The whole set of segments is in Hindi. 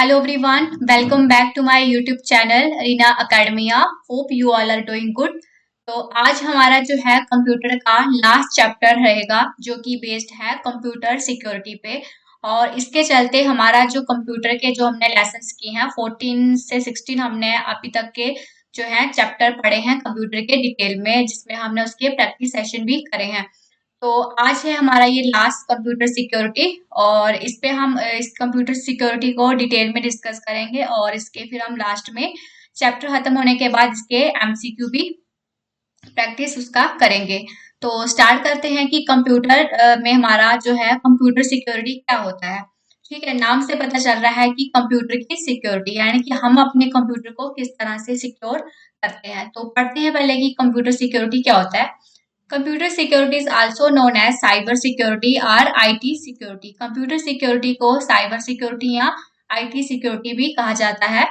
Hello everyone, welcome back to my YouTube channel Reena academia. Hope you all are doing good. तो आज हमारा जो है कंप्यूटर का लास्ट चैप्टर रहेगा जो कि बेस्ड है कंप्यूटर सिक्योरिटी पे। और इसके चलते हमारा जो कंप्यूटर के जो हमने लेसन्स किए हैं 14 से 16 हमने अभी तक के जो है चैप्टर पढ़े हैं कंप्यूटर के डिटेल में, जिसमें हमने उसके प्रैक्टिस सेशन भी करे हैं। तो आज है हमारा ये लास्ट कंप्यूटर सिक्योरिटी और इस पे हम इस कंप्यूटर सिक्योरिटी को डिटेल में डिस्कस करेंगे और इसके फिर हम लास्ट में चैप्टर खत्म होने के बाद इसके एमसीक्यू भी प्रैक्टिस उसका करेंगे। तो स्टार्ट करते हैं कि कंप्यूटर में हमारा जो है कंप्यूटर सिक्योरिटी क्या होता है। ठीक है, नाम से पता चल रहा है कि कंप्यूटर की सिक्योरिटी यानी कि हम अपने कंप्यूटर को किस तरह से सिक्योर करते हैं। तो पढ़ते हैं पहले कि कंप्यूटर सिक्योरिटी क्या होता है। Computer security is also known as cyber security और आईटी सिक्योरिटी। कंप्यूटर सिक्योरिटी को साइबर सिक्योरिटी या आईटी सिक्योरिटी भी कहा जाता है।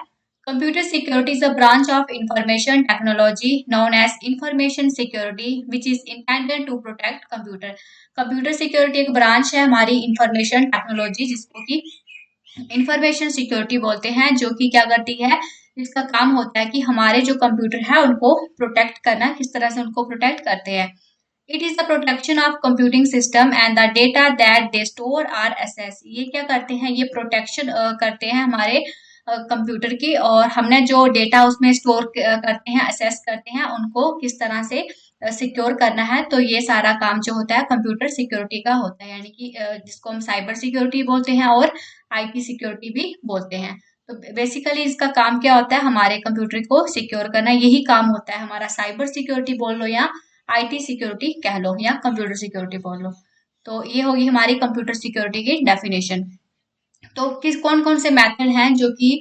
Computer security is a branch of information technology known as information security which is intended to protect computer. Computer security एक ब्रांच है हमारी इंफॉर्मेशन टेक्नोलॉजी, जिसको कि इंफॉर्मेशन सिक्योरिटी बोलते हैं, जो कि क्या करती है, इसका काम होता है कि हमारे जो कंप्यूटर है उनको प्रोटेक्ट करना, किस तरह से उनको प्रोटेक्ट करते हैं। It is the protection of computing system and the data that they store or access. ये क्या करते हैं, ये प्रोटेक्शन करते हैं हमारे कंप्यूटर की, और हमने जो डेटा उसमें स्टोर करते हैं, असेस करते हैं, उनको किस तरह से सिक्योर करना है। तो ये सारा काम जो होता है कंप्यूटर सिक्योरिटी का होता है, यानी कि जिसको हम साइबर सिक्योरिटी बोलते हैं और आईटी सिक्योरिटी भी बोलते हैं। तो बेसिकली इसका काम क्या होता है, हमारे कंप्यूटर को सिक्योर करना, यही काम होता है हमारा। साइबर सिक्योरिटी बोल लो या आईटी सिक्योरिटी कह लो या कंप्यूटर सिक्योरिटी बोल लो। तो ये होगी हमारी कंप्यूटर सिक्योरिटी की डेफिनेशन। तो किस कौन कौन से मेथड हैं जो कि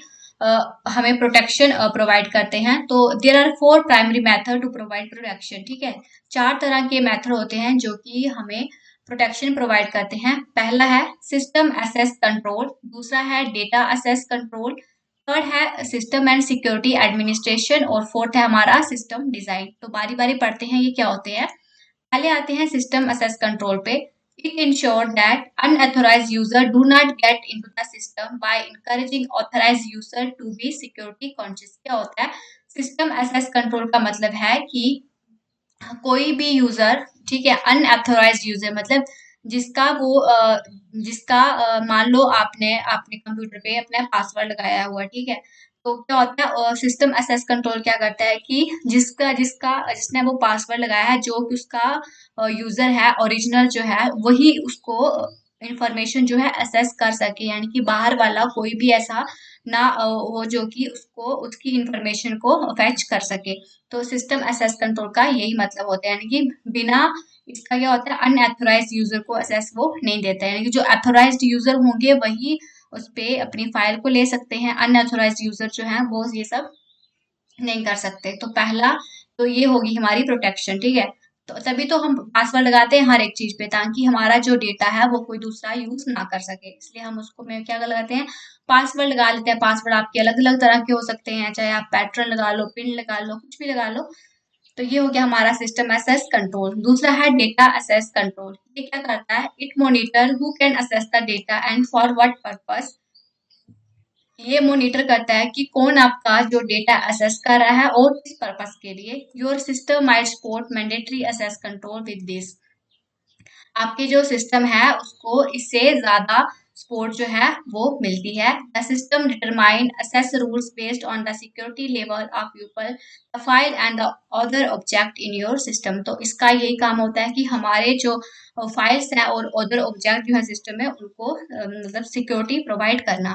हमें प्रोटेक्शन प्रोवाइड करते हैं। तो there are 4 primary method to provide protection. ठीक है, 4 तरह के मेथड होते हैं जो कि हमें प्रोटेक्शन प्रोवाइड करते हैं। पहला है सिस्टम एसेस कंट्रोल, दूसरा है डेटा एसेस कंट्रोल, थर्ड है सिस्टम एंड सिक्योरिटी एडमिनिस्ट्रेशन और फोर्थ है हमारा सिस्टम डिजाइन। तो बारी बारी पढ़ते हैं ये क्या होते हैं। पहले आते हैं सिस्टम एसेस कंट्रोल पे। It ensure that unauthorised user do not get into the system by encouraging authorised user to be security conscious. क्या होता है सिस्टम एसेस कंट्रोल का मतलब है कि कोई भी यूजर, ठीक है, अनऑथराइज्ड यूजर मतलब जिसका वो जिसका मान लो आपने आपने कंप्यूटर पे अपना पासवर्ड लगाया हुआ, ठीक है। तो क्या होता है सिस्टम एसेस कंट्रोल क्या करता है कि जिसका जिसका जिसने वो पासवर्ड लगाया है, जो कि उसका यूजर है ओरिजिनल जो है, वही उसको इंफॉर्मेशन जो है एसेस कर सके, यानी कि बाहर वाला कोई भी ऐसा ना हो जो कि उसको उसकी इंफॉर्मेशन को फैच कर सके। तो सिस्टम एसेस कंट्रोल का यही मतलब होता है, यानी कि बिना इसका क्या होता है अनऑथराइज्ड यूजर को एसेस वो नहीं देता है, यानी कि जो ऑथराइज्ड यूजर होंगे वही उस पे अपनी फाइल को ले सकते हैं। अनऑथराइज्ड यूजर जो है वो ये सब नहीं कर सकते। तो पहला तो ये होगी हमारी प्रोटेक्शन, ठीक है। तो तभी तो हम पासवर्ड लगाते हैं हर एक चीज पे, ताकि हमारा जो डेटा है वो कोई दूसरा यूज ना कर सके, इसलिए हम उसको में क्या लगाते हैं, पासवर्ड लगा लेते हैं। पासवर्ड आपके अलग अलग तरह के हो सकते हैं, चाहे आप पैटर्न लगा लो, पिन लगा लो, कुछ भी लगा लो। तो ये हो गया हमारा सिस्टम एसेस कंट्रोल। दूसरा है डेटा एसेस कंट्रोल। ये क्या करता है, it monitor who can assess the data and for what purpose. ये मॉनिटर करता है कि कौन आपका जो डेटा असेस कर रहा है और किस पर्पस के लिए। Your system might support mandatory assess control with this. आपके जो सिस्टम है उसको इससे ज्यादा सपोर्ट जो है वो मिलती है। The system determine assess rules based on the security level of people, the file and the other object in your system. तो इसका यही काम होता है कि हमारे जो फाइल्स हैं और अदर ऑब्जेक्ट जो है सिस्टम में उनको मतलब सिक्योरिटी प्रोवाइड करना।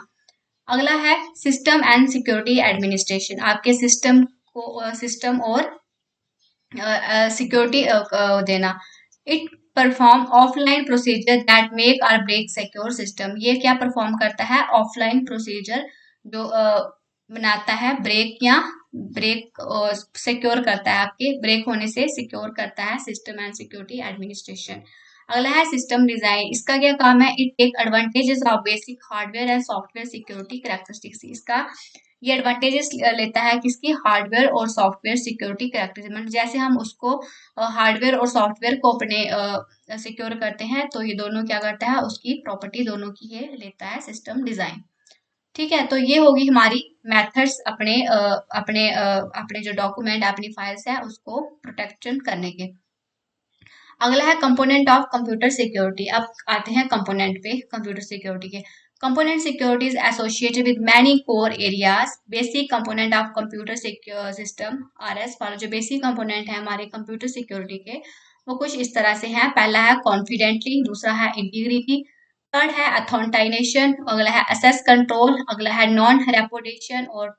अगला है सिस्टम एंड सिक्योरिटी एडमिनिस्ट्रेशन। आपके सिस्टम को सिस्टम और सिक्योरिटी देना। It perform offline procedure that make और ब्रेक सिक्योर सिस्टम। ये क्या परफॉर्म करता है, ऑफलाइन प्रोसीजर जो बनाता है ब्रेक या ब्रेक सिक्योर करता है, आपके ब्रेक होने से सिक्योर करता है सिस्टम एंड सिक्योरिटी एडमिनिस्ट्रेशन। अगला है सिस्टम डिजाइन। इसका क्या काम है, it take advantages of basic hardware and software security characteristics. इसका ये एडवांटेजेस लेता है किसकी, हार्डवेयर और सॉफ्टवेयर सिक्योरिटी कैरेक्टरिस्टिक्स। जैसे हम उसको हार्डवेयर और सॉफ्टवेयर को अपने सिक्योर करते हैं, तो ये दोनों क्या करता है, उसकी प्रॉपर्टी दोनों की ये लेता है सिस्टम डिजाइन। ठीक है, तो ये होगी हमारी मेथड्स अपने जो डॉक्यूमेंट अपनी फाइल्स है उसको प्रोटेक्शन करने के। अगला है कंपोनेंट ऑफ कंप्यूटर सिक्योरिटी। अब आते हैं कंपोनेंट पे कंप्यूटर सिक्योरिटी के। Component security is associated with many core areas. Basic component of computer system R S follow. जो बेसिक कंपोनेंट है हमारे कंप्यूटर सिक्योरिटी के वो कुछ इस तरह से हैं। पहला है कॉन्फिडेंटली, दूसरा है इंटीग्रिटी, थर्ड है अथॉन्टाइनेशन, अगला है एसेस कंट्रोल, अगला है नॉन रेपुटेशन, और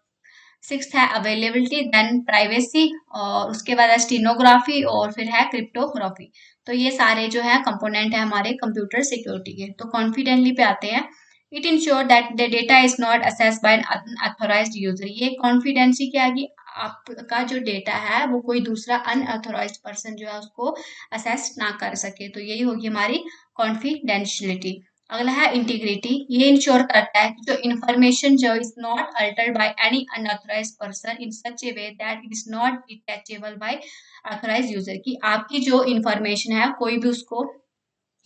सिक्स्थ है अवेलेबिलिटी, देन प्राइवेसी, और उसके बाद है स्टीनोग्राफी, और फिर है क्रिप्टोग्राफी। तो ये सारे जो है कंपोनेंट है हमारे कंप्यूटर सिक्योरिटी के। तो कॉन्फिडेंटली पे आते हैं। It ensure that the data is not accessed by an unauthorised user. ये कॉन्फिडेंसी क्या है कि आपका जो डेटा है वो कोई दूसरा अनऑथराइज्ड पर्सन जो है उसको असेस ना कर सके। तो यही होगी हमारी कॉन्फिडेंशियलिटी। अगला है इंटीग्रिटी। ये इंश्योर करता है कि जो इन्फॉर्मेशन जो is not altered by any unauthorised person in such a way that it is not detachable by authorised user, की आपकी जो इन्फॉर्मेशन है कोई भी उसको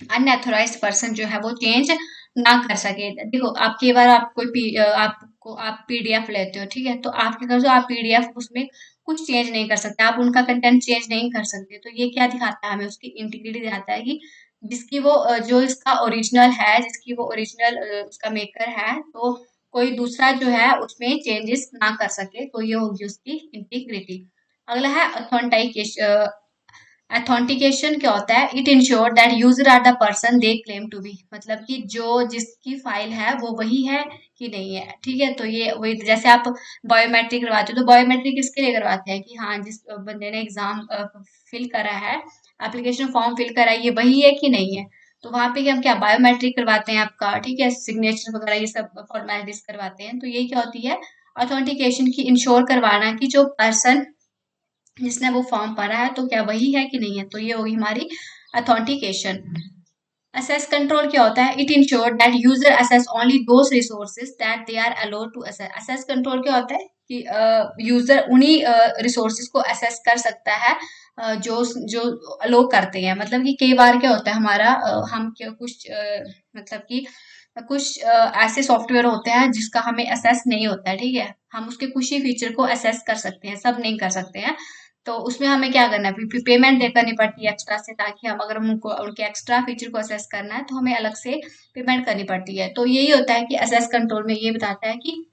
अनऑथराइज्ड पर्सन जो है वो चेंज ना कर सके। देखो आप कई बार आप आपको आप पीडीएफ लेते हो, ठीक है, तो आपके घर जो आप पीडीएफ उसमें कुछ चेंज नहीं कर सकते, आप उनका कंटेंट चेंज नहीं कर सकते। तो ये क्या दिखाता है हमें, उसकी इंटीग्रिटी दिखाता है कि जिसकी वो जो इसका ओरिजिनल है, जिसकी वो ओरिजिनल उसका मेकर है, तो कोई दूसरा जो है उसमें चेंजेस ना कर सके। तो ये होगी उसकी इंटीग्रिटी। अगला है ऑथेंटिकेशन। ऑथेंटिकेशन क्या होता है? It ensure that user are the person they claim to be. मतलब कि जो जिसकी फाइल है वो वही है कि नहीं है, ठीक है। तो ये वही जैसे आप बायोमेट्रिक करवाते हो, तो बायोमेट्रिक किसके लिए करवाते हैं कि हाँ जिस बंदे ने एग्जाम फिल करा है, एप्लीकेशन फॉर्म फिल करा है, ये वही है कि नहीं है। तो वहां पे हम क्या बायोमेट्रिक करवाते हैं आपका, ठीक है, सिग्नेचर वगैरह ये सब फॉर्मेलिटीज करवाते हैं। तो ये क्या होती है ऑथेंटिकेशन की, इंश्योर करवाना कि जो पर्सन जिसने वो फॉर्म भरा है तो क्या वही है कि नहीं है। तो ये होगी हमारी अथॉन्टिकेशन। असेस कंट्रोल क्या होता है? It ensure that user access only those resources that they are allowed to access. Access control क्या होता है कि यूजर उन्हीं रिसोर्सेज को असेस कर सकता है जो जो अलो करते हैं। मतलब कि कई बार क्या होता है हमारा हम क्या कुछ मतलब कि कुछ ऐसे सॉफ्टवेयर होते हैं जिसका हमें असेस नहीं होता है, ठीक है, हम उसके कुछ ही फीचर को असेस कर सकते हैं, सब नहीं कर सकते हैं। तो उसमें हमें क्या करना है, पेमेंट दे करनी पड़ती है एक्स्ट्रा से, ताकि हम अगर उनको उनके एक्स्ट्रा फीचर को असेस करना है तो हमें अलग से पेमेंट करनी पड़ती है। तो यही होता है कि असेस कंट्रोल में ये बताता है कि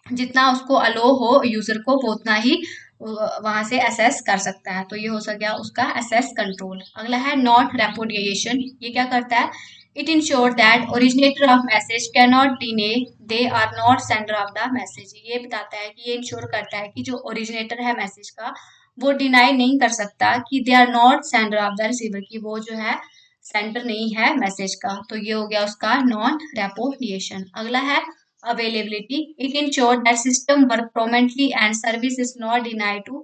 जितना उसको अलो हो यूजर को वो उतना ही वहां से असेस कर सकता है। तो ये हो सक गया उसका असेस कंट्रोल। अगला है नॉट रेपुडिएशन। ये क्या करता है? It ensure that originator of message cannot deny they are not sender of the message. ये बताता है कि ये इंश्योर करता है कि जो ओरिजिनेटर है मैसेज का वो डिनाई नहीं कर सकता कि they are not sender of the receiver, की वो जो है सेंडर नहीं है मैसेज का। तो ये हो गया उसका नॉन रेपुडिएशन। अगला है availability. It ensures that system work promptly and service is not denied to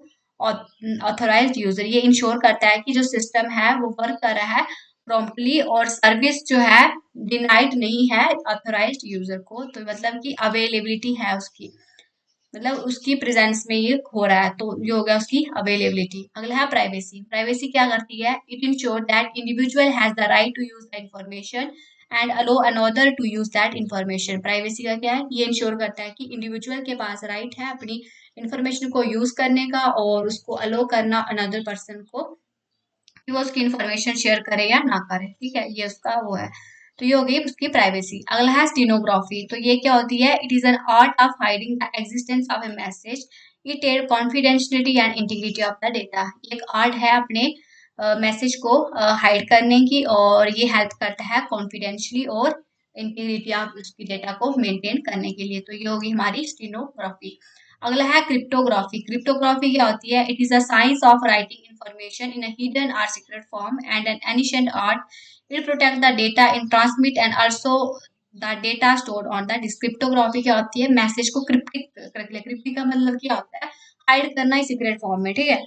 authorized user. ये इंश्योर करता है कि जो सिस्टम है वो वर्क कर रहा है प्रॉम्प्टली और सर्विस जो है डिनाइड नहीं है ऑथराइज्ड यूजर को। तो मतलब कि अवेलेबिलिटी है उसकी, मतलब उसकी प्रेजेंस में ये हो रहा है। तो ये हो गया उसकी अवेलेबिलिटी। अगला है प्राइवेसी। प्राइवेसी क्या करती है? It ensure that individual has the right to use the information and allow another to use that information. Privacy का क्या है? ये इंश्योर करता है कि इंडिविजुअल के पास राइट है अपनी इंफॉर्मेशन को यूज करने का और उसको अलो करना अनदर पर्सन को कि वो उसकी इंफॉर्मेशन शेयर करे या ना करे, ठीक है, ये उसका वो है। तो ये हो गई उसकी प्राइवेसी। अगला है स्टीनोग्राफी। तो ये क्या होती है? It is an art of hiding the existence of a message. It add confidentiality and integrity of the data. एक आर्ट है अपने मैसेज को हाइड करने की, और ये हेल्प करता है कॉन्फिडेंशियली और इंटीग्रिटी ऑफ उसकी डेटा को मेंटेन करने के लिए। तो ये होगी हमारी स्टीनोग्राफी। अगला है क्रिप्टोग्राफी। क्रिप्टोग्राफी क्या होती है? It is a science of writing information in a hidden or secret form and an ancient art. It protect the data in transmit and also the data stored on the disk. Cryptography क्या होती है? मैसेज को क्रिप्टिक कर ले। क्रिप्टिक का मतलब क्या होता है? हाइड करना ही सीक्रेट फॉर्म में, ठीक है।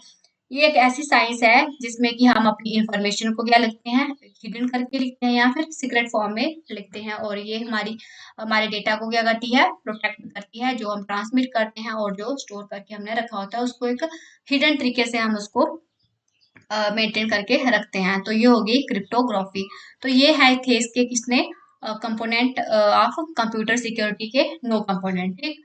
ये एक ऐसी साइंस है जिसमें कि हम अपनी इंफॉर्मेशन को क्या लिखते हैं? हिडन करके लिखते हैं या फिर सीक्रेट फॉर्म में लिखते हैं, और ये हमारे डेटा को क्या करती है? प्रोटेक्ट करती है। जो हम ट्रांसमिट करते हैं और जो स्टोर करके हमने रखा होता है उसको एक हिडन तरीके से हम उसको मेंटेन करके रखते हैं। तो ये होगी क्रिप्टोग्राफी। तो ये है थे इसके किसने कंपोनेंट ऑफ कंप्यूटर सिक्योरिटी के 9 कंपोनेंट। ठीक,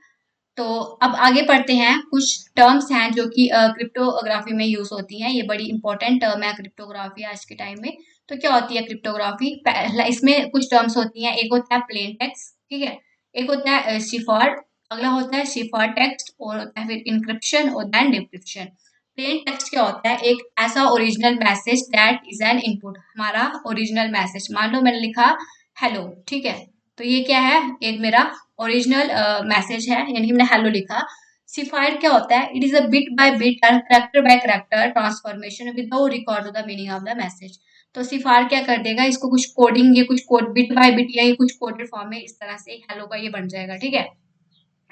तो अब आगे पढ़ते हैं। कुछ टर्म्स हैं जो कि क्रिप्टोग्राफी में यूज होती हैं। ये बड़ी इंपॉर्टेंट टर्म है क्रिप्टोग्राफी आज के टाइम में। तो क्या होती है क्रिप्टोग्राफी? पहला इसमें कुछ टर्म्स होती हैं। एक होता है प्लेन टेक्स्ट, ठीक है, एक होता है शिफर, अगला होता है शिफर टेक्स्ट, और होता है फिर इंक्रिप्शन और देन डिक्रिप्शन। प्लेन टेक्स्ट क्या होता है? एक ऐसा original message that is an input. हमारा ओरिजिनल मैसेज, मान लो मैंने लिखा हेलो, ठीक है, तो ये क्या है? एक मेरा ओरिजिनल मैसेज है, यानी कि मैंने हेलो लिखा। सिफायर क्या होता है? It is a bit by bit और character by character transformation without record of the meaning of the message. तो सिफायर क्या कर देगा? इसको कुछ कोडिंग, ये कुछ कोड बिट बाय बिट या ये कुछ कोडेड फॉर्म में इस तरह से हेलो का ये बन जाएगा, ठीक है,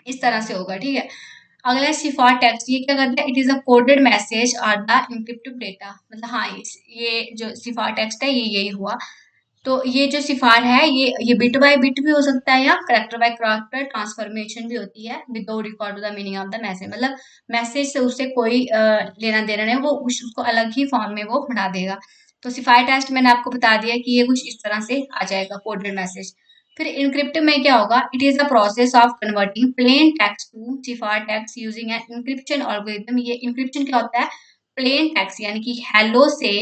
इस तरह से होगा, ठीक है। अगला है शिफार टेक्स्ट, ये क्या करता है? It is a coded message और द इंक्रिप्टेड डेटा। मतलब हाँ, ये जो शिफार टेक्स्ट है ये यही हुआ। तो ये जो सिफार है ये बिट बाय बिट भी हो सकता है या करेक्टर बाय करेक्टर ट्रांसफॉर्मेशन भी होती है without record the meaning of the message. मतलब मैसेज से उसे कोई लेना देना नहीं, वो उसको अलग ही फॉर्म में वो बना देगा। तो सिफार टेक्स्ट मैंने आपको बता दिया कि ये कुछ इस तरह से आ जाएगा, कोडेड मैसेज। फिर इनक्रिप्ट में क्या होगा? It is the process of converting plain text to cipher text using an encryption algorithm. ये इंक्रिप्शन क्या होता है? प्लेन टेक्स्ट यानी कि हेलो से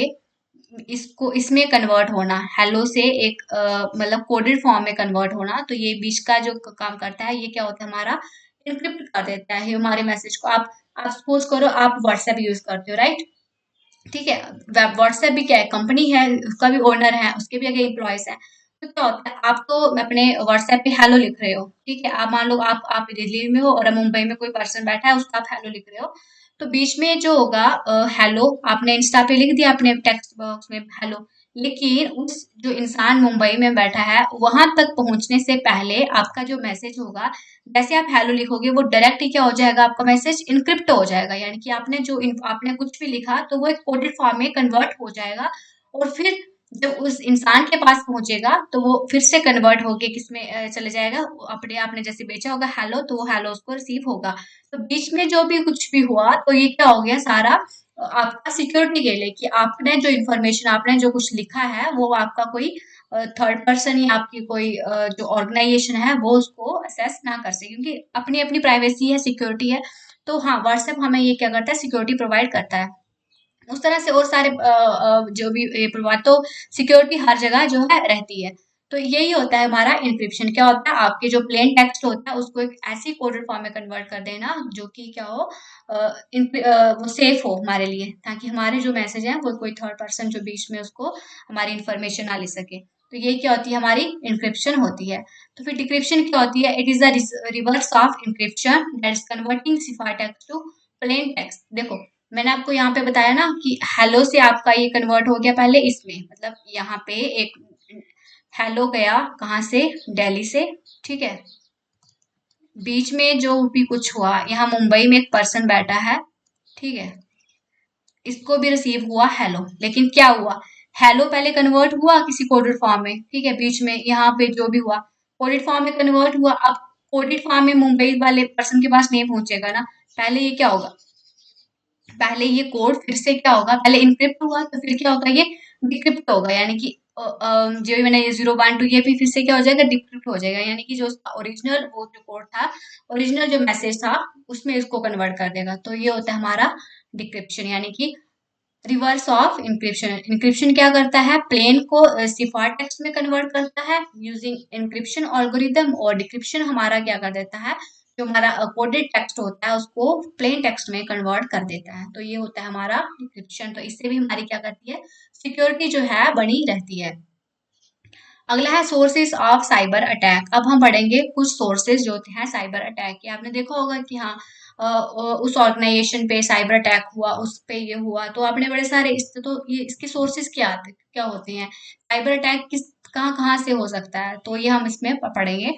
इसको इसमें कन्वर्ट होना, हेलो से एक मतलब कोडेड फॉर्म में कन्वर्ट होना। तो ये बीच का जो काम करता है, ये क्या होता है? हमारा इनक्रिप्ट कर देता है हमारे मैसेज को। आप सपोज करो आप व्हाट्सएप यूज करते हो, राइट, ठीक है। व्हाट्सएप भी क्या है? कंपनी है, उसका भी ओनर है, उसके भी आगे एम्प्लॉयज है। तो क्या होता है? आप तो अपने व्हाट्सएप पे हेलो लिख रहे हो, ठीक है, आप मान लो आप दिल्ली में हो और मुंबई में कोई पर्सन बैठा है, उसका आप हेलो लिख रहे हो। तो बीच में जो होगा हेलो, आपने इंस्टा पे लिख दिया अपने टेक्स्ट बॉक्स में हेलो, लेकिन उस जो इंसान मुंबई में बैठा है वहां तक पहुंचने से पहले आपका जो मैसेज होगा, जैसे आप हेलो लिखोगे वो डायरेक्ट ही क्या हो जाएगा? आपका मैसेज इनक्रिप्ट हो जाएगा, यानी कि आपने कुछ भी लिखा तो वो एक कोडेड फॉर्म में कन्वर्ट हो जाएगा। और फिर जब उस इंसान के पास पहुंचेगा तो वो फिर से कन्वर्ट होके किसमें चले जाएगा? अपने आपने जैसे बेचा होगा हेलो, तो वो हेलो उसको रिसीव होगा। तो बीच में जो भी कुछ भी हुआ तो ये क्या हो गया? सारा आपका सिक्योरिटी के लिए, कि आपने जो इन्फॉर्मेशन, आपने जो कुछ लिखा है वो आपका कोई थर्ड पर्सन या आपकी कोई जो ऑर्गेनाइजेशन है वो उसको असेस ना कर सके, क्योंकि अपनी अपनी प्राइवेसी है, सिक्योरिटी है। तो हाँ, व्हाट्सएप हमें ये क्या करता है? सिक्योरिटी प्रोवाइड करता है। उस तरह से और सारे जो भी ये प्रोवाइड, तो सिक्योरिटी हर जगह जो है रहती है। तो यही होता है हमारा इंक्रिप्शन। क्या होता है? आपके जो प्लेन टेक्स्ट होता है उसको एक ऐसी कोडेड फॉर्म में कन्वर्ट कर देना जो कि क्या हो, वो सेफ हो हमारे लिए, ताकि हमारे जो मैसेज है वो कोई थर्ड पर्सन जो बीच में उसको हमारी इंफॉर्मेशन ना ले सके। तो ये क्या होती है? हमारी इंक्रिप्शन होती है। तो फिर डिक्रिप्शन क्या होती है? It is the reverse of encryption that is converting cipher text to plain text. देखो, मैंने आपको यहाँ पे बताया ना कि हेलो से आपका ये कन्वर्ट हो गया पहले इसमें, मतलब यहाँ पे एक हेलो गया कहाँ से? दिल्ली से, ठीक है। बीच में जो भी कुछ हुआ, यहाँ मुंबई में एक पर्सन बैठा है, ठीक है, इसको भी रिसीव हुआ हेलो, लेकिन क्या हुआ? हेलो पहले कन्वर्ट हुआ किसी कोडेड फॉर्म में, ठीक है, बीच में यहाँ पे जो भी हुआ कोडेड फॉर्म में कन्वर्ट हुआ। अब कोडेड फॉर्म में मुंबई वाले पर्सन के पास नहीं पहुंचेगा ना, पहले ये क्या होगा? पहले ये कोड फिर से क्या होगा? पहले इनक्रिप्ट हुआ तो फिर क्या होगा? ये डिक्रिप्ट होगा, यानी कि जो मैंने ये 0 1 2 ये भी फिर से क्या हो जाएगा? डिक्रिप्ट हो जाएगा, यानी कि जो उसका ओरिजिनल वो जो कोड था, ओरिजिनल जो मैसेज था उसमें इसको कन्वर्ट कर देगा। तो ये होता है हमारा डिक्रिप्शन, यानी कि रिवर्स ऑफ इंक्रिप्शन। इंक्रिप्शन क्या करता है? प्लेन को सिफार टेक्स्ट में कन्वर्ट करता है यूजिंग इंक्रिप्शन एल्गोरिथम, और डिक्रिप्शन हमारा क्या कर देता है? जो हमारा कोडेड टेक्स्ट होता है उसको प्लेन टेक्स्ट में कन्वर्ट कर देता है। तो ये होता है हमारा डिक्रिप्शन। तो इससे भी हमारी क्या करती है? सिक्योरिटी जो है बनी रहती है। अगला है सोर्सेस ऑफ साइबर अटैक। अब हम पढ़ेंगे कुछ सोर्सेस जो होते हैं साइबर अटैक के। आपने देखा होगा कि हाँ, उस ऑर्गेनाइजेशन पे साइबर अटैक हुआ, उस पे ये हुआ, तो आपने बड़े सारे तो ये इसके सोर्सेस क्या होते हैं? साइबर अटैक किस कहाँ कहाँ से हो सकता है, तो ये हम इसमें पढ़ेंगे।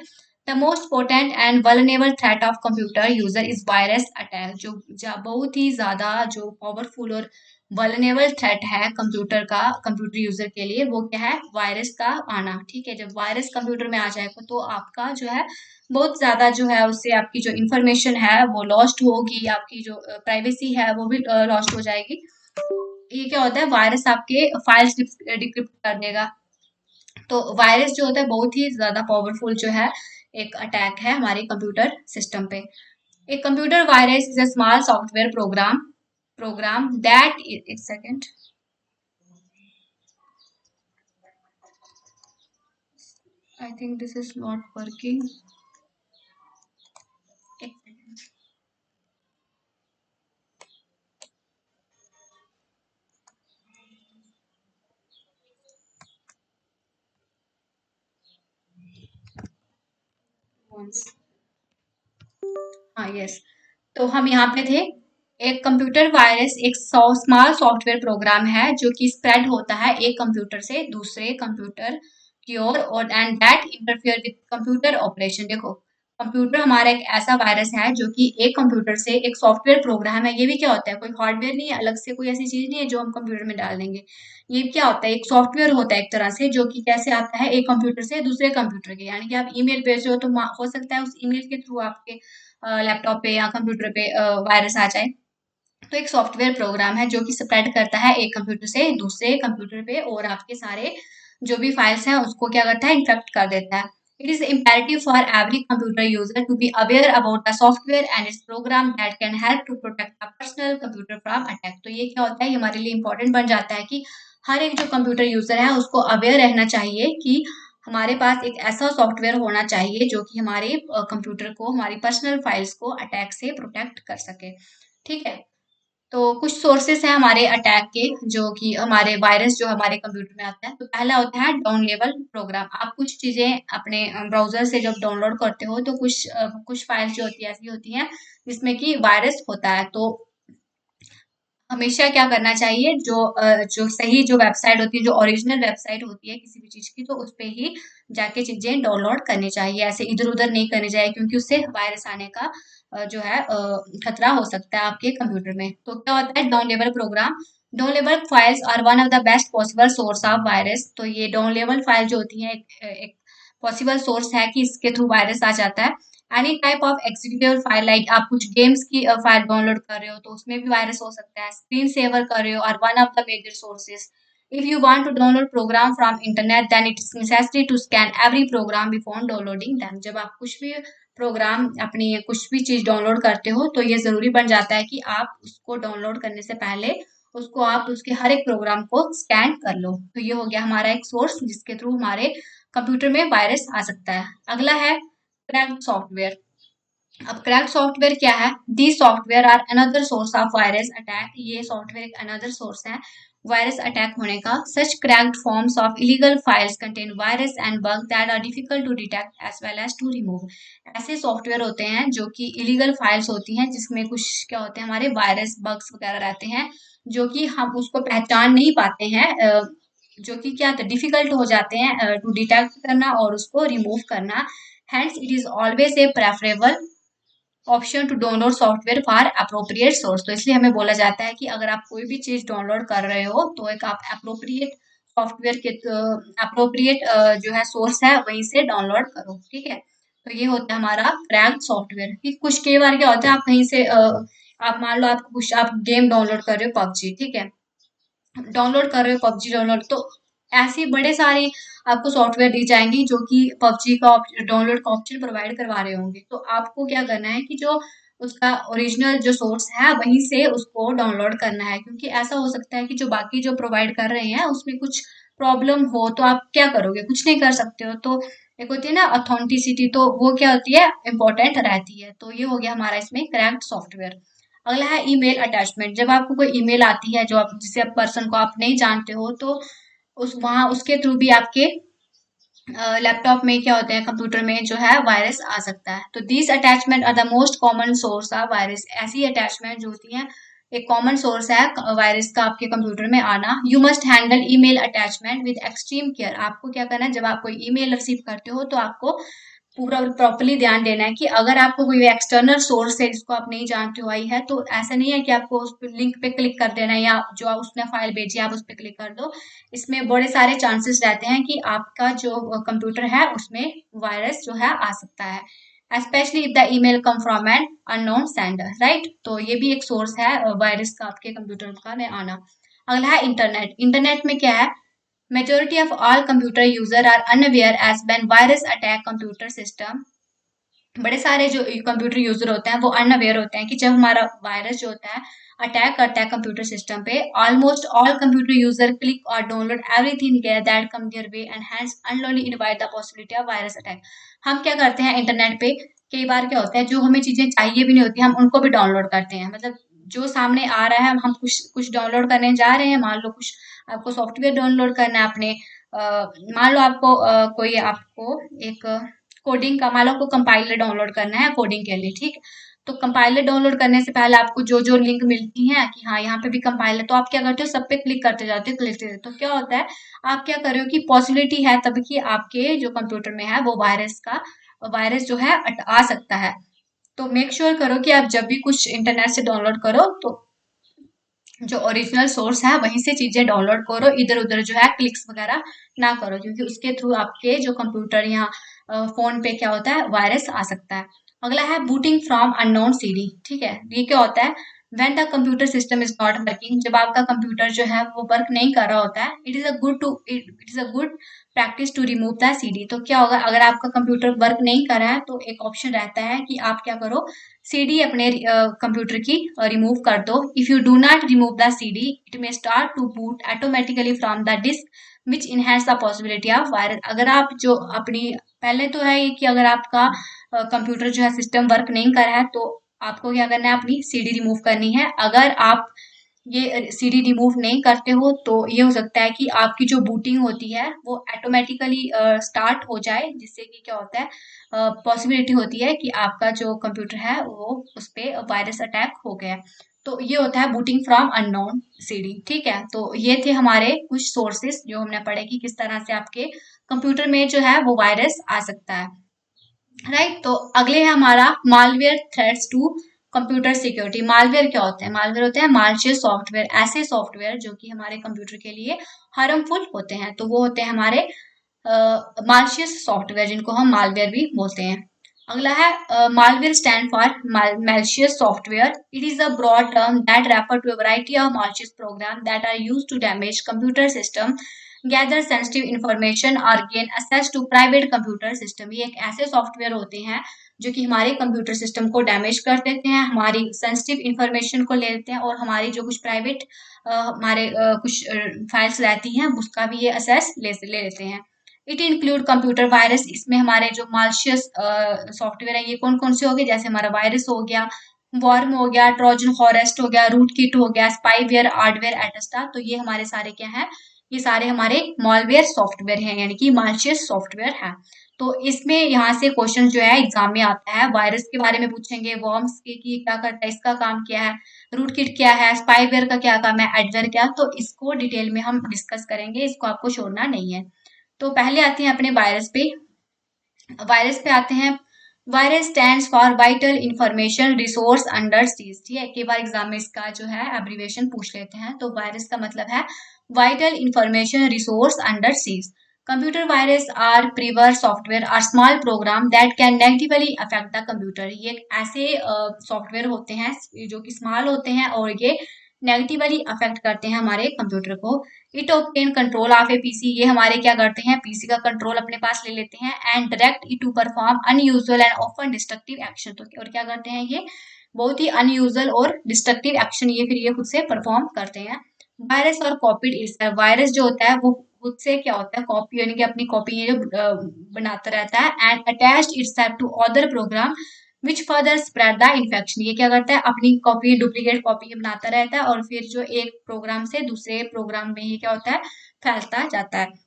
The most potent and vulnerable threat of computer user is virus attack. जो बहुत ही ज्यादा जो पावरफुल और वल्नरेबल थ्रेट है कंप्यूटर का, कंप्यूटर यूजर के लिए, वो क्या है? वायरस का आना, ठीक है। जब वायरस कंप्यूटर में आ जाएगा तो आपका जो है बहुत ज्यादा जो है उससे आपकी जो इंफॉर्मेशन है वो लॉस्ट होगी, आपकी जो प्राइवेसी है वो भी लॉस्ट हो जाएगी। ये क्या होता है? वायरस आपके फाइल्स डिक्रिप्ट कर देगा, तो वायरस जो होता है बहुत ही ज्यादा पावरफुल जो है एक अटैक है हमारे कंप्यूटर सिस्टम पे। A computer virus is a small software program that एक second, I think this is not working. एक second. Once. हाँ यस, तो हम यहाँ पे थे। एक कंप्यूटर वायरस एक स्मॉल सॉफ्टवेयर प्रोग्राम है जो कि स्प्रेड होता है एक कंप्यूटर से दूसरे कंप्यूटर की ओर और and that interfere with computer operation. देखो, कंप्यूटर हमारा एक ऐसा वायरस है जो कि एक कंप्यूटर से एक सॉफ्टवेयर प्रोग्राम है। ये भी क्या होता है, कोई हार्डवेयर नहीं है, अलग से कोई ऐसी चीज नहीं है जो हम कंप्यूटर में डाल देंगे। ये क्या होता है, एक सॉफ्टवेयर होता है एक तरह से, जो कि कैसे आता है एक कंप्यूटर से दूसरे कंप्यूटर के, यानी कि आप ईमेल भेज रहे हो तो हो सकता है उस ईमेल के थ्रू आपके लैपटॉप पे या कंप्यूटर पे वायरस आ जाए। तो एक सॉफ्टवेयर प्रोग्राम है जो कि स्प्रेड करता है एक कंप्यूटर से दूसरे कंप्यूटर पे और आपके सारे जो भी फाइल्स हैं उसको क्या करता है, इन्फेक्ट कर देता है। It is imperative for every computer user to be aware about the software and its program that can help to protect the personal computer from attack. तो ये क्या होता है, ये हमारे लिए इंपॉर्टेंट बन जाता है कि हर एक जो कंप्यूटर यूजर है उसको अवेयर रहना चाहिए कि हमारे पास एक ऐसा सॉफ्टवेयर होना चाहिए जो कि हमारे कंप्यूटर को, हमारी पर्सनल फाइल्स को अटैक से प्रोटेक्ट कर सके। ठीक है, तो कुछ सोर्सेस हैं हमारे अटैक के जो कि हमारे वायरस जो हमारे कंप्यूटर में आता है। तो पहला होता है डाउन लेवल प्रोग्राम। आप कुछ चीजें अपने ब्राउजर से जब डाउनलोड करते हो तो कुछ फाइल्स जो होती है ऐसी होती हैं जिसमें कि वायरस होता है। तो हमेशा क्या करना चाहिए, जो सही जो वेबसाइट होती है, जो ओरिजिनल वेबसाइट होती है किसी भी चीज की, तो उस पे ही जाके चीजें डाउनलोड करनी चाहिए। ऐसे इधर उधर नहीं करनी चाहिए क्योंकि उससे वायरस आने का जो है खतरा हो सकता है आपके कंप्यूटर में। तो क्या होता है download program, download files are one of the best possible source of virus. तो ये डाउन लेवल फाइल जो होती है एक पॉसिबल सोर्स है कि इसके थ्रू वायरस आ जाता है। Any type of executable file, like आप कुछ गेम्स की फाइल डाउनलोड कर रहे हो तो उसमें भी वायरस हो सकता है। स्क्रीन सेवर कर रहे हो और one of the major sources. If you want to download program from internet then it is necessary to scan every program before downloading them. जब आप कुछ भी प्रोग्राम अपनी कुछ भी चीज डाउनलोड करते हो तो ये जरूरी बन जाता है कि आप उसको डाउनलोड करने से पहले उसको आप उसके हर एक प्रोग्राम को स्कैन कर लो। तो ये हो गया हमारा एक सोर्स जिसके थ्रू हमारे कंप्यूटर में वायरस आ सकता है। अगला है क्रैक्ड सॉफ्टवेयर। अब क्रैक्ड सॉफ्टवेयर क्या है, the software are another source of virus attack. ये सॉफ्टवेयर एक अनदर सोर्स है वायरस अटैक होने का। Such cracked forms of illegal files contain virus and bug that are difficult to detect as well as to remove. ऐसे सॉफ्टवेयर होते हैं जो कि इलीगल फाइल्स होती हैं जिसमें कुछ क्या होते हैं, हमारे वायरस बग्स वगैरह रहते हैं जो कि हम उसको पहचान नहीं पाते हैं, जो कि क्या डिफिकल्ट हो जाते हैं टू डिटेक्ट करना और उसको रिमूव करना। Hence, it is always a preferable option to download software for appropriate source. तो इसलिए हमें बोला जाता है कि अगर आप कोई भी चीज डाउनलोड कर रहे हो तो एक आप अप्रोप्रिएट सॉफ्टवेयर के अप्रोप्रिएट जो है सोर्स है वहीं से डाउनलोड करो। ठीक है, तो ये होता है हमारा क्रैक्ड सॉफ्टवेयर। कि कुछ कई बार क्या होता है, आप कहीं से आप मान लो आप गेम डाउनलोड कर रहे हो पबजी, ठीक है, डाउनलोड कर रहे हो पबजी डाउनलोड, तो ऐसी बड़े सारे आपको सॉफ्टवेयर दी जाएंगी जो कि पबजी का डाउनलोड का ऑप्शन प्रोवाइड करवा रहे होंगे। तो आपको क्या करना है कि जो उसका ओरिजिनल जो सोर्स है वहीं से उसको डाउनलोड करना है, क्योंकि ऐसा हो सकता है कि जो बाकी जो प्रोवाइड कर रहे हैं उसमें कुछ प्रॉब्लम हो तो आप क्या करोगे, कुछ नहीं कर सकते हो। तो एक होती है ना ऑथेंटिसिटी, तो वो क्या होती है, इम्पोर्टेंट रहती है। तो ये हो गया हमारा इसमें क्रैक्ड सॉफ्टवेयर। अगला है ईमेल अटैचमेंट। जब आपको कोई ईमेल आती है जो आप जिसे पर्सन को आप नहीं जानते हो तो उस वहां उसके थ्रू भी आपके लैपटॉप में क्या होते हैं, कंप्यूटर में जो है वायरस आ सकता है। तो these attachment are the most common source of virus. ऐसी अटैचमेंट जो होती हैं एक कॉमन सोर्स है वायरस का आपके कंप्यूटर में आना। You must handle email attachment with extreme care. आपको क्या करना है, जब आप कोई ईमेल रिसीव करते हो तो आपको पूरा प्रॉपरली ध्यान देना है कि अगर आपको कोई एक्सटर्नल सोर्स है जिसको आप नहीं जानते हो आई है, तो ऐसा नहीं है कि आपको उस लिंक पे क्लिक कर देना है या जो उसने फाइल भेजी आप उस पर क्लिक कर दो। इसमें बड़े सारे चांसेस रहते हैं कि आपका जो कंप्यूटर है उसमें वायरस जो है आ सकता है, specially if the email come from an unknown sender, right. तो ये भी एक सोर्स है वायरस का आपके कंप्यूटर का में आना। अगला है इंटरनेट। इंटरनेट में क्या है, Majority of all computer user are unaware as when virus attack computer system. बड़े सारे जो कंप्यूटर यूजर होते हैं वो अनअवेयर होते हैं कि जब हमारा वायरस जो होता है अटैक करता है कंप्यूटर सिस्टम पे, almost all computer user click और download everything that come their way and hence unknowingly invite the possibility of virus attack. हम क्या करते हैं इंटरनेट पे, कई बार क्या होता है जो हमें चीजें चाहिए भी नहीं होती हम उनको भी डाउनलोड करते हैं, मतलब जो सामने आ रहा है हम कुछ कुछ डाउनलोड करने जा रहे हैं, मान लो कुछ आपको सॉफ्टवेयर डाउनलोड करना है अपने, मान लो आपको कोई आपको एक कोडिंग का, मान लो आपको कंपाइलर डाउनलोड करना है कोडिंग के लिए, ठीक। तो कंपाइलर डाउनलोड करने से पहले आपको जो जो लिंक मिलती है कि हाँ यहाँ पे भी कंपाइलर, तो आप क्या करते हो सब पे क्लिक करते जाते हो, क्लिक करते, तो क्या होता है आप क्या कर रहे हो कि पॉसिबिलिटी है तब कि आपके जो कंप्यूटर में है वो वायरस जो है आ सकता है। तो मेक श्योर करो कि आप जब भी कुछ इंटरनेट से डाउनलोड करो तो जो ओरिजिनल सोर्स है वहीं से चीजें डाउनलोड करो, इधर उधर जो है क्लिक्स वगैरह ना करो, क्योंकि उसके थ्रू आपके जो कंप्यूटर या फोन पे क्या होता है वायरस आ सकता है। अगला है बूटिंग फ्रॉम अननोन सीडी, ठीक है। ये क्या होता है, when the computer system is not working, जब आपका कंप्यूटर जो है वो वर्क नहीं कर रहा होता है, it is a good practice to remove the CD. तो क्या होगा अगर आपका कंप्यूटर वर्क नहीं कर रहा है तो एक ऑप्शन रहता है कि आप क्या करो सीडी अपने कंप्यूटर की रिमूव कर दो। If you do not remove the CD it may start to boot automatically from the disk which enhance the possibility of virus. अगर आप जो अपनी, पहले तो है ये कि अगर आपका कंप्यूटर जो है सिस्टम वर्क नहीं कर रहा है तो आपको क्या करना है अपनी सीडी रिमूव करनी है। अगर आप ये सीडी रिमूव नहीं करते हो तो ये हो सकता है कि आपकी जो बूटिंग होती है वो ऑटोमेटिकली स्टार्ट हो जाए, जिससे कि क्या होता है पॉसिबिलिटी होती है कि आपका जो कंप्यूटर है वो उस पर वायरस अटैक हो गया। तो ये होता है बूटिंग फ्रॉम अननोन सीडी, ठीक है। तो ये थे हमारे कुछ सोर्सेस जो हमने पढ़े कि किस तरह से आपके कंप्यूटर में जो है वो वायरस आ सकता है, राइट। तो अगले है हमारा malware threats to computer security. Malware क्या होते हैं, मालवेयर होते हैं मालशियस सॉफ्टवेयर, ऐसे सॉफ्टवेयर जो कि हमारे कंप्यूटर के लिए हार्मफुल होते हैं, तो वो होते हैं हमारे मालशियस सॉफ्टवेयर जिनको हम मालवेयर भी बोलते हैं। अगला है malware stand for malicious software. It is a broad term that refer to a variety of malicious program that are used to damage computer system, gather sensitive information और gain access to private computer system. ये एक ऐसे सॉफ्टवेयर होते हैं जो कि हमारे कंप्यूटर सिस्टम को डैमेज कर देते हैं, हमारी सेंसिटिव इंफॉर्मेशन को ले लेते हैं और हमारी जो कुछ प्राइवेट हमारे कुछ फाइल्स रहती हैं उसका भी ये एक्सेस ले लेते हैं। इट इंक्लूड कंप्यूटर वायरस, इसमें हमारे जो मालशियस सॉफ्टवेयर है ये कौन कौन से हो गए, जैसे हमारा वायरस हो गया, वॉर्म हो गया, ट्रोजन हॉरेस्ट हो गया, रूट किट हो गया, स्पाईवेयर, हार्डवेयर एटस्टा। तो ये हमारे सारे क्या है, ये सारे हमारे मॉलवेयर सॉफ्टवेयर हैं, यानी कि मालशियस सॉफ्टवेयर है। तो इसमें यहाँ से क्वेश्चन जो है एग्जाम में आता है, वायरस के बारे में पूछेंगे, वॉर्म्स के की क्या करता है, इसका काम क्या है, रूट किट क्या है, स्पाईवेयर का क्या काम है, एडवेयर क्या, तो इसको डिटेल में हम डिस्कस करेंगे, इसको आपको छोड़ना नहीं है। तो पहले आते हैं अपने वायरस पे, वायरस पे आते हैं। Virus stands for vital information resource under seize, ठीक है, कई बार एग्जाम में इसका जो है एब्रीविएशन पूछ लेते हैं। तो वायरस का मतलब है vital information resource under siege. Computer virus are प्रीवर software are small program that can negatively affect the computer. ये ऐसे सॉफ्टवेयर होते हैं जो कि स्मॉल होते हैं और ये नेगेटिवली अफेक्ट करते हैं हमारे कंप्यूटर को। It obtain control of A PC, ये हमारे क्या करते हैं पीसी का कंट्रोल अपने पास ले लेते हैं। And direct it to perform unusual and often destructive action, तो और क्या करते हैं ये बहुत ही अनयूजुअल और डिस्ट्रक्टिव एक्शन ये फिर ये खुद से परफॉर्म करते हैं। वायरस और कॉपीड इट्सेल्फ, वायरस जो होता है वो खुद से क्या होता है कॉपी, यानी कि अपनी कॉपी ये जो बनाता रहता है। And attached itself to other program which further spread the infection, ये क्या करता है अपनी कॉपी डुप्लीकेट कॉपी बनाता रहता है और फिर जो एक प्रोग्राम से दूसरे प्रोग्राम में ये क्या होता है फैलता जाता है।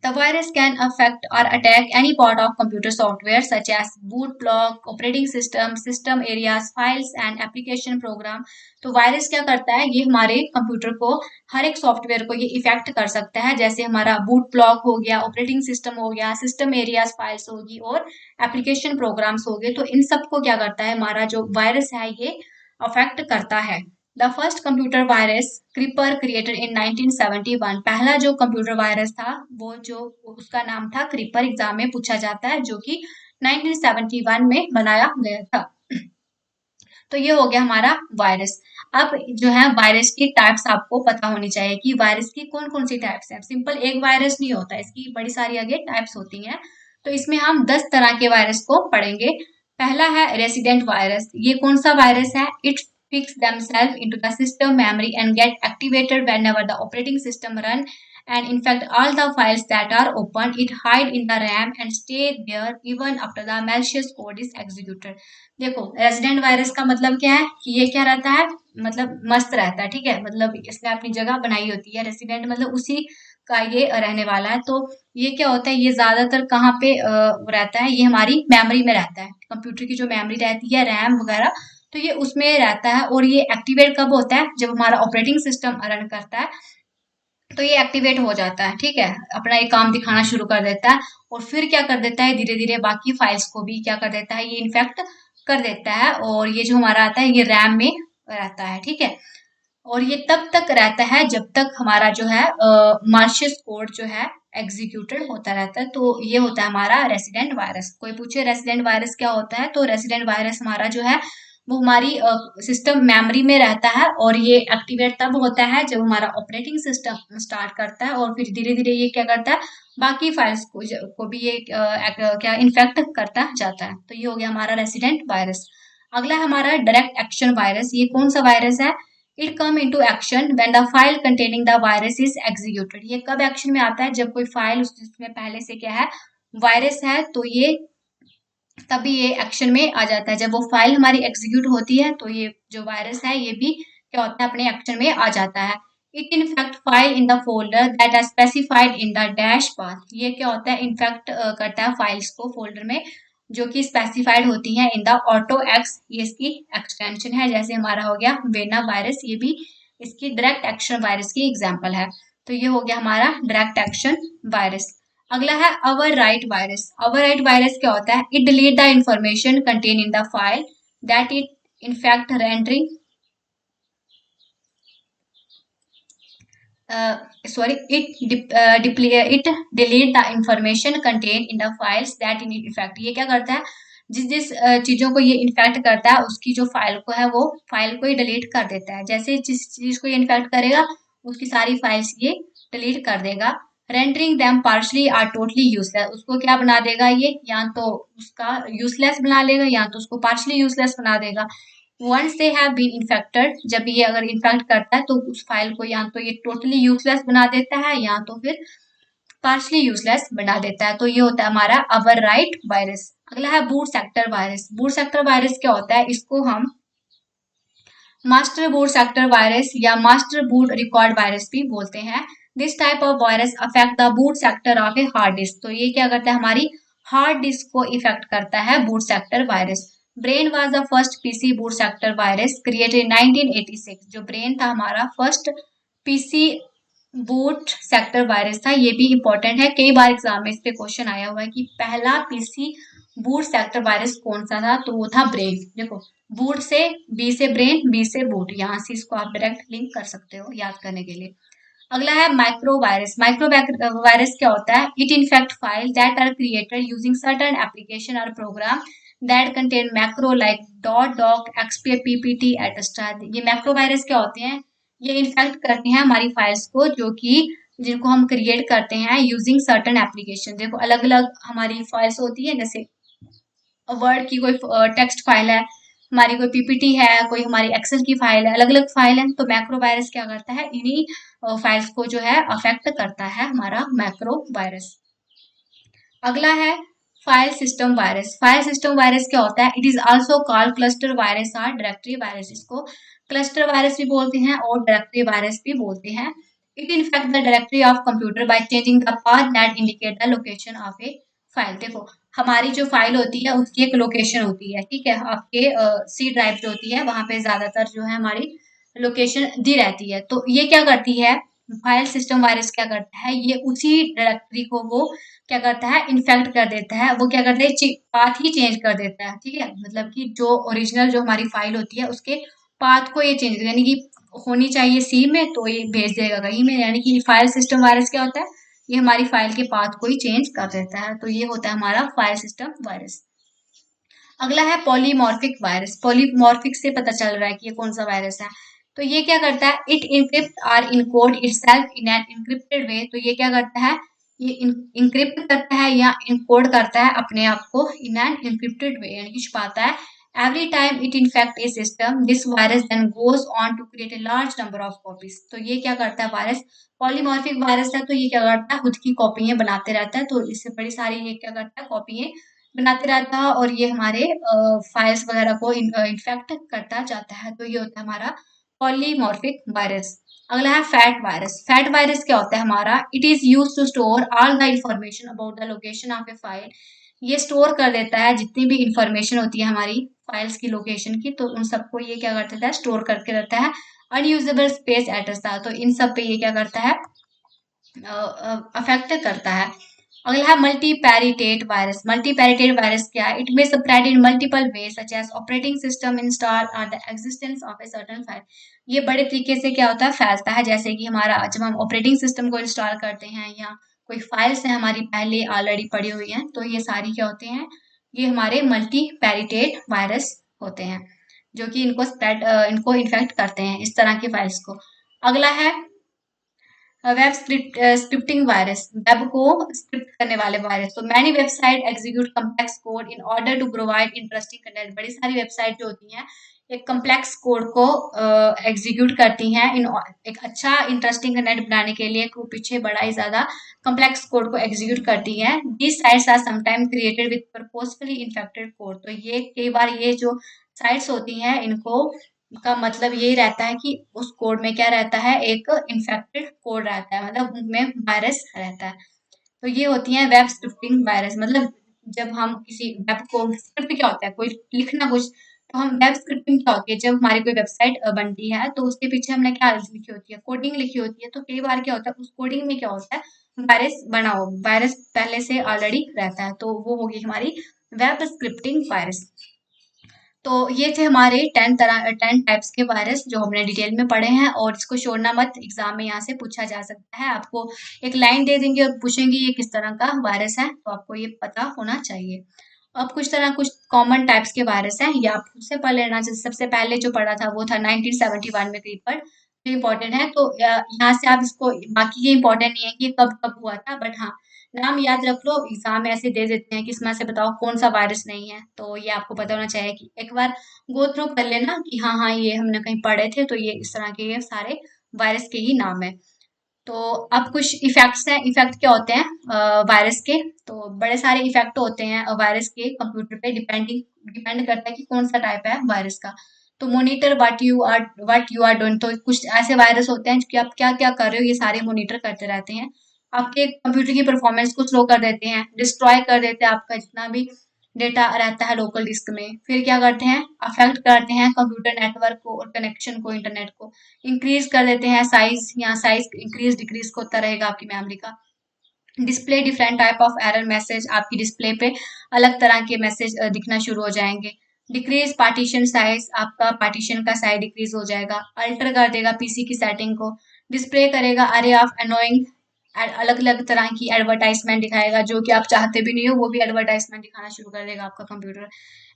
The virus can affect or attack any part of computer software such as boot block, operating system, system areas, files and application program। तो वायरस क्या करता है ये हमारे कंप्यूटर को हर एक सॉफ्टवेयर को ये इफेक्ट कर सकता है, जैसे हमारा बूट ब्लॉक हो गया, ऑपरेटिंग सिस्टम हो गया, सिस्टम एरियाज फाइल्स होगी और एप्लीकेशन प्रोग्राम्स हो गए। तो इन सबको क्या करता है हमारा जो वायरस है ये अफेक्ट करता है। The first computer virus creeper created in 1971, पहला जो कंप्यूटर वायरस था वो जो उसका नाम था क्रीपर, एग्जाम में पूछा जाता है, जो कि 1971 में बनाया गया था। तो ये हो गया हमारा वायरस। अब जो है वायरस की टाइप्स आपको पता होनी चाहिए कि वायरस की कौन कौन सी टाइप्स है। सिंपल एक वायरस नहीं होता, इसकी बड़ी सारी आगे टाइप्स होती हैं। तो इसमें हम 10 तरह के वायरस को पढ़ेंगे। पहला है रेसिडेंट वायरस। ये कौन सा वायरस है? It fix themselves into the system memory and get activated whenever the operating system run and infect all the files that are open. It hide in the RAM and stay there even after the malicious code is executed. देखो रेजिडेंट वायरस का मतलब क्या है कि ये क्या रहता है, मतलब मस्त रहता है, ठीक है, मतलब इसने अपनी जगह बनाई होती है। रेसिडेंट मतलब उसी का ये रहने वाला है। तो ये क्या होता है, ये ज्यादातर कहाँ पे रहता है, ये हमारी मेमोरी में रहता है। कंप्यूटर की जो मेमोरी रहती है, रैम वगैरह, तो ये उसमें रहता है। और ये एक्टिवेट कब होता है? जब हमारा ऑपरेटिंग सिस्टम रन करता है तो ये एक्टिवेट हो जाता है, ठीक है, अपना ये काम दिखाना शुरू कर देता है। और फिर क्या कर देता है, धीरे धीरे बाकी फाइल्स को भी क्या कर देता है, ये इन्फेक्ट कर देता है। और ये जो हमारा आता है ये रैम में रहता है, ठीक है। और ये तब तक रहता है जब तक हमारा जो है मालिशियस कोड जो है एग्जीक्यूटेड होता रहता है। तो ये होता है हमारा रेसिडेंट वायरस। कोई पूछे रेसिडेंट वायरस क्या होता है, तो रेसिडेंट वायरस हमारा जो है वो हमारी सिस्टम मेमोरी में रहता है। और ये एक्टिवेट तब होता है जब हमारा ऑपरेटिंग सिस्टम स्टार्ट करता है। और फिर धीरे धीरे ये क्या करता है, बाकी फाइल्स को भी ये क्या इन्फेक्ट करता जाता है। तो ये हो गया हमारा रेसिडेंट वायरस। अगला है हमारा डायरेक्ट एक्शन वायरस। ये कौन सा वायरस है? It come into action when the file containing the virus is executed. ये कब एक्शन में आता है? जब कोई फाइल उसमें पहले से क्या है, वायरस है, तो ये तभी ये एक्शन में आ जाता है। जब वो फाइल हमारी एग्जीक्यूट होती है तो ये जो वायरस है ये भी क्या होता है, अपने एक्शन में आ जाता है। It infect file in the folder that are specified in the dash path. ये क्या होता है, इन्फेक्ट करता है फाइल्स को फोल्डर में जो कि स्पेसिफाइड होती हैं इन द ऑटो एक्स। ये इसकी एक्सटेंशन है। जैसे हमारा हो गया वेना वायरस, ये भी इसकी डायरेक्ट एक्शन वायरस की एग्जाम्पल है। तो ये हो गया हमारा डायरेक्ट एक्शन वायरस। अगला है ओवरराइट वायरस। ओवरराइट वायरस क्या होता है? It delete the information contain in the file that it in fact rendering sorry it delete the information contain in the files that in effect. ये क्या करता है, जिस जिस चीजों को ये इन्फेक्ट करता है उसकी जो फाइल को है वो फाइल को ही डिलीट कर देता है। जैसे जिस चीज को ये इन्फेक्ट करेगा उसकी सारी फाइल्स ये डिलीट कर देगा। Rendering them partially or totally useless. उसको क्या बना देगा ये, या तो उसका यूजलेस बना लेगा या तो उसको पार्शली यूजलेस बना देगा। Once they have been infected, जब ये अगर इन्फेक्ट करता है तो उस फाइल को या तो ये टोटली यूजलेस बना देता है या तो फिर पार्शली यूजलेस बना देता है। तो ये होता है हमारा ओवरराइट वायरस। अगला है boot sector virus. Boot sector virus क्या होता है, इसको हम मास्टर बूट सेक्टर वायरस या मास्टर बूट रिकॉर्ड वायरस भी बोलते हैं। This type of virus affect the boot sector of a hard disk. तो ये क्या करता है, हमारी हार्ड डिस्क को इफेक्ट करता है boot sector virus. Brain was the first PC boot sector virus created in 1986। जो ब्रेन था हमारा first PC boot sector virus था। ये भी इंपॉर्टेंट है, कई बार एग्जाम में इस पे क्वेश्चन आया हुआ है कि पहला पीसी बूट सेक्टर वायरस कौन सा था, तो वो था ब्रेन। देखो बूट से बी से ब्रेन, बी से बूट, यहाँ से इसको आप डायरेक्ट लिंक कर सकते हो याद करने के लिए। अगला है माइक्रो वायरस। माइक्रो वायरस क्या होता है? It infect file that are created using certain application और program that contain macro like dot doc XP PPT etcetera. ये मैक्रो वायरस क्या होते हैं, ये इन्फेक्ट करते हैं हमारी फाइल्स को जो कि जिनको हम क्रिएट करते हैं यूजिंग सर्टेन एप्लीकेशन। देखो अलग अलग हमारी फाइल्स होती है, जैसे वर्ड की कोई टेक्स्ट फाइल है, हमारी कोई पीपीटी है, कोई हमारी एक्सेल की फाइल है, अलग अलग फाइल है। तो मैक्रो वायरस क्या करता है, इन्हीं फाइल्स को जो है अफेक्ट करता है हमारा मैक्रो वायरस। अगला है file system virus. File system virus क्या होता है? It is also called cluster virus और डायरेक्टरी वायरस। इसको क्लस्टर वायरस भी बोलते हैं और डायरेक्टरी वायरस भी बोलते हैं। It infect the directory of computer by changing the path that indicate the location of a file. देखो हमारी जो फाइल होती है उसकी एक लोकेशन होती है, ठीक है, आपके सी ड्राइव जो होती है वहां पे ज्यादातर जो है हमारी लोकेशन दी रहती है। तो ये क्या करती है, फाइल सिस्टम वायरस क्या करता है, ये उसी डायरेक्टरी को वो क्या करता है, इन्फेक्ट कर देता है। वो क्या करता है, पाथ ही चेंज कर देता है, ठीक है, मतलब कि जो ओरिजिनल जो हमारी फाइल होती है उसके पाथ को ये चेंज, यानी कि होनी चाहिए सी में तो ये भेज देगा कहीं में। यानी कि फाइल सिस्टम वायरस क्या होता है, ये हमारी फाइल के पाथ को ही चेंज कर देता है। तो ये होता है हमारा फाइल सिस्टम वायरस। अगला है पॉलीमॉर्फिक वायरस। पॉलीमॉर्फिक से पता चल रहा है कि ये कौन सा वायरस है। तो ये क्या करता है, इट इनक्रिप्ट और encode itself in an encrypted way. तो ये क्या करता है, ये इनक्रिप्ट करता है या इनकोड करता है अपने आप को इन एन इनक्रिप्टेड वे, यानी कि छुपाता है। Every time it infect a system this virus then goes on to create a large number of copies. तो ये क्या करता है वायरस, पॉलीमॉर्फिक वायरस है, तो ये क्या करता है, खुद की कॉपियां बनाते रहता है। तो इससे बड़ी सारी ये क्या करता है, कॉपियां बनाते रहता है और ये हमारे फाइल्स वगैरह को इन्फेक्ट करता जाता है। तो ये होता है हमारा पॉलीमॉर्फिक वायरस। अगला है फैट वायरस। फैट वायरस क्या होता है हमारा, it is use to store all the information about the location of a file. ये स्टोर कर देता है जितनी भी इंफॉर्मेशन होती है हमारी फाइल्स की लोकेशन की, तो उन सबको ये क्या करता है, स्टोर करके रहता है। अनयूजेबल स्पेस एड्रेस था, तो इन सब पे ये क्या करता है, अफेक्ट करता है। अगला है मल्टीपैरिटेट वायरस। मल्टीपैरिटेट वायरस क्या है, it may spread in multiple way such as operating system install और the existence of a certain file. ये बड़े तरीके से क्या होता है, फैलता है। जैसे कि हमारा जब हम ऑपरेटिंग सिस्टम को इंस्टॉल करते हैं या कोई फाइल्स है हमारी पहले ऑलरेडी पड़ी हुई हैं, तो ये सारी क्या होते हैं, ये हमारे मल्टीपैरिटेट वायरस होते हैं, जो कि इनको स्प्रेड इनको इन्फेक्ट करते हैं इस तरह की फाइल्स को। अगला है वेब स्क्रिप्टिंग वायरस, वेब को स्क्रिप्ट करने वाले वायरस। तो many website execute complex code in order to provide interesting content. बड़ी सारी वेबसाइट जो होती हैं एक कम्प्लेक्स कोड को एग्जीक्यूट करती हैं इन एक अच्छा इंटरेस्टिंग कंटेंट बनाने के लिए, को पीछे बड़ा ही ज्यादा कम्प्लेक्स कोड को एग्जीक्यूट करती हैं। These sites are sometime created with purposefully infected code. तो ये कई बार ये जो साइट्स होती हैं इनको का मतलब यही रहता है कि उस कोड में क्या रहता है, एक इन्फेक्टेड कोड रहता है, मतलब उनमें वायरस रहता है। तो ये होती है वेब स्क्रिप्टिंग वायरस। मतलब जब हम किसी वेब को, स्क्रिप्ट क्या होता है, कोई लिखना कुछ, तो हम वेब स्क्रिप्टिंग क्या होती है, जब हमारी कोई वेबसाइट बनती है तो उसके पीछे हमने क्या लिखी होती है, कोडिंग लिखी होती है। तो कई बार क्या होता है उस कोडिंग में क्या होता है, वायरस बना हो, वायरस पहले से ऑलरेडी रहता है, तो वो होगी हमारी वेब स्क्रिप्टिंग वायरस। तो ये थे हमारे 10 टाइप्स के वायरस जो हमने डिटेल में पढ़े हैं, और इसको छोड़ना मत, एग्जाम में यहाँ से पूछा जा सकता है। आपको एक लाइन दे देंगे और पूछेंगे ये किस तरह का वायरस है, तो आपको ये पता होना चाहिए। अब कुछ कॉमन टाइप्स के वायरस हैं, ये आप खुद से पढ़ लेना। जैसे सबसे पहले जो पढ़ा था वो था 1971 में क्रीपर, जो इम्पोर्टेंट है। तो यहाँ से आप इसको, बाकी ये इम्पोर्टेंट नहीं है कि ये कब कब हुआ था, बट हाँ नाम याद रख लो। एग्जाम में ऐसे दे देते हैं कि इसमें से बताओ कौन सा वायरस नहीं है, तो ये आपको पता होना चाहिए कि एक बार गो थ्रू कर लेना कि हाँ हाँ ये हमने कहीं पढ़े थे, तो ये इस तरह के ये सारे वायरस के ही नाम है। तो अब कुछ इफेक्ट्स हैं। इफेक्ट क्या होते हैं वायरस के, तो बड़े सारे इफेक्ट होते हैं वायरस के कंप्यूटर पे, डिपेंड करता है कि कौन सा टाइप है वायरस का। तो monitor what you are doing. तो कुछ ऐसे वायरस होते हैं कि आप क्या क्या कर रहे हो, ये सारे मोनिटर करते रहते हैं। आपके कंप्यूटर की परफॉर्मेंस को स्लो कर देते हैं, डिस्ट्रॉय कर देते हैं आपका जितना भी डेटा रहता है लोकल डिस्क में। फिर क्या करते हैं, अफेक्ट करते हैं कंप्यूटर नेटवर्क को और कनेक्शन को, इंटरनेट को। इंक्रीज कर देते हैं साइज, यहाँ साइज इंक्रीज डिक्रीज होता रहेगा आपकी मेमोरी का। Display different type of error message, आपकी डिस्प्ले पे अलग तरह के मैसेज दिखना शुरू हो जाएंगे। डिक्रीज पार्टीशन साइज, आपका पार्टीशन का साइज डिक्रीज हो जाएगा। अल्टर कर देगा पीसी की सेटिंग को। डिस्प्ले करेगा अरे ऑफ अनोइंग, अलग अलग तरह की एडवर्टाइजमेंट दिखाएगा जो कि आप चाहते भी नहीं हो, वो भी एडवर्टाइजमेंट दिखाना शुरू कर देगा आपका computer.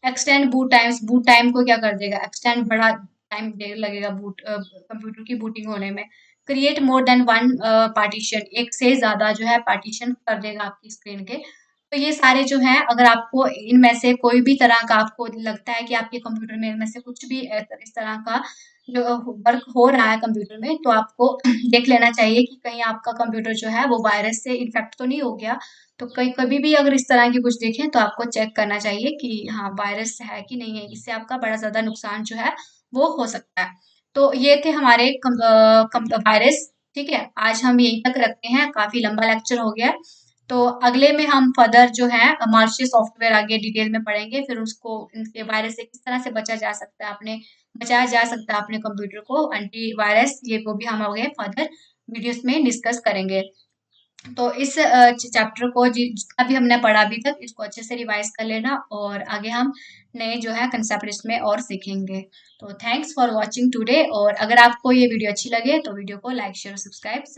Extend boot times, boot time को क्या कर देगा, एक्सटेंड, बड़ा टाइम लगेगा बूट कंप्यूटर की बूटिंग होने में। Create more than one partition, एक से ज्यादा जो है पार्टीशन कर देगा आपकी स्क्रीन के। तो ये सारे जो हैं, अगर आपको इनमें से कोई भी तरह का आपको लगता है कि आपके कंप्यूटर में इनमें से कुछ भी इस तरह का जो वर्क हो रहा है कंप्यूटर में, तो आपको देख लेना चाहिए कि कहीं आपका कंप्यूटर जो है वो वायरस से इन्फेक्ट तो नहीं हो गया। तो कहीं कभी भी अगर इस तरह की कुछ देखें तो आपको चेक करना चाहिए कि हाँ वायरस है कि नहीं है, इससे आपका बड़ा ज्यादा नुकसान जो है वो हो सकता है। तो ये थे हमारे वायरस। ठीक है, आज हम यहीं तक रखते हैं, काफी लंबा लेक्चर हो गया। तो अगले में हम फर्दर जो है मार्शियल सॉफ्टवेयर आगे डिटेल में पढ़ेंगे, फिर उसको इनके वायरस से किस तरह से बचाया जा सकता है अपने कंप्यूटर को एंटी वायरस, ये वो भी हम आगे फर्दर वीडियोस में डिस्कस करेंगे। तो इस चैप्टर को जितना भी हमने पढ़ा अभी तक, इसको अच्छे से रिवाइज कर लेना, और आगे हम नए जो है कंसेप्ट इसमें और सीखेंगे। तो थैंक्स फॉर वॉचिंग टुडे, और अगर आपको ये वीडियो अच्छी लगे तो वीडियो को लाइक शेयर सब्सक्राइब जरूर